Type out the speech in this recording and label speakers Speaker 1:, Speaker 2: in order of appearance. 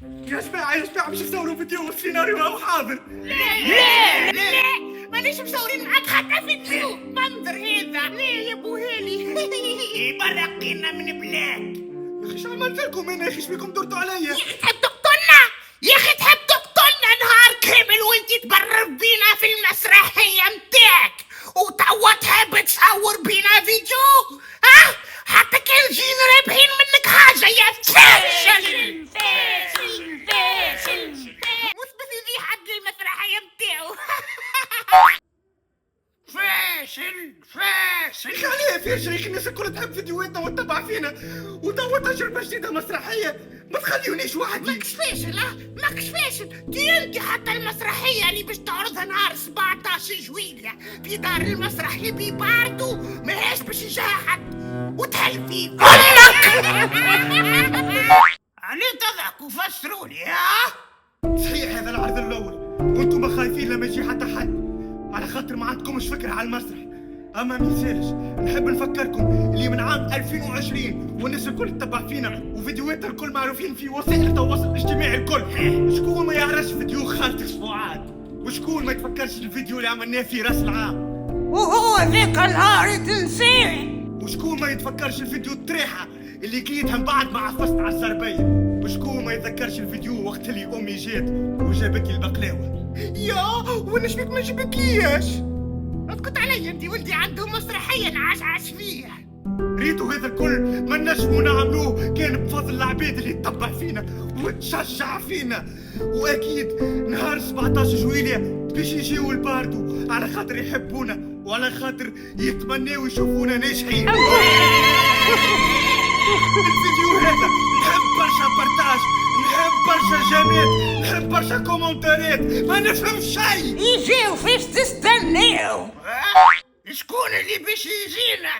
Speaker 1: يا جماعة مش تصوروا فيديو والسيناريو راهو حاضر.
Speaker 2: لا مانيش مصورين معاك حتى فيديو. منظر هذا لا يا بوهالي. برقينا من بلاك.
Speaker 1: يا اخي شو عملت لكم انا؟ يا اخي شبيكم درتوا عليا؟
Speaker 2: يا اخي تحب تقتلنا، يا اخي تحب تقتلنا نهار كامل وانت تبرر بينا في المسرحية متاعك وتوا تحب تصور بينا فيديو؟ ها؟ حتى كان جينا رابحين منك حاجة يا فاشل. مثبت يدي حد المسرحية متاعو. فاشل.
Speaker 1: يا اخي علاه فيش؟ يا اخي الناس الكل تحب فيديوهاتنا وتتبع فينا وتوا تجربة جديدة مسرحية، ما تخليونيش وحدي.
Speaker 2: ماكش فاشل ماكش فاشل. دي انت حتى المسرحية اللي باش تعرضها نهار 17 جويلية في دار المسرح اللي باردو ماهاش باش يجيها حد وتهل فيه كلك. علي تضحك وفسروا لي ها؟
Speaker 1: صحيح هذا العرض الاول وانتم خايفين لما يجي حتى حد على خاطر ما عندكمش فكرة على المسرح. اما ما يسالش، نحب نفكركم اللي من عام 2020 والناس الكل تتبع فينا وفيديوهاتنا الكل معروفين في وسائل التواصل الاجتماعي الكل. شكون ما يعرفش فيديو خالتك فؤاد؟ وشكون ما يتفكرش الفيديو اللي عملناه في راس العام؟
Speaker 2: وهو ذاك النهار تنساه.
Speaker 1: وشكون ما يتفكرش الفيديو الطريحة اللي كليتها من بعد ما عفست على الزربية؟ وشكون ما يتذكرش الفيديو وقت اللي امي جات وجابت لي البقلاوة؟ يا وانا شبيك ما جبتلياش؟
Speaker 2: اسكت علي انت ولدي عنده مسرحية نعشعش فيها.
Speaker 1: ريتو هذا الكل ما نجمو نعملوه كان بفضل العباد اللي تتبع فينا وتشجع فينا. واكيد نهار 17 جويلية باش يجيو الباردو على خاطر يحبونا وعلى خاطر يتمناو يشوفونا ناجحين. الفيديو هذا نحب برشا بارتاج، نحب برشا جامات، نحب برشا كومنتارات، ما نفهم شيء.
Speaker 2: يجيو فيش تستناو. شكون اللي باش يجينا؟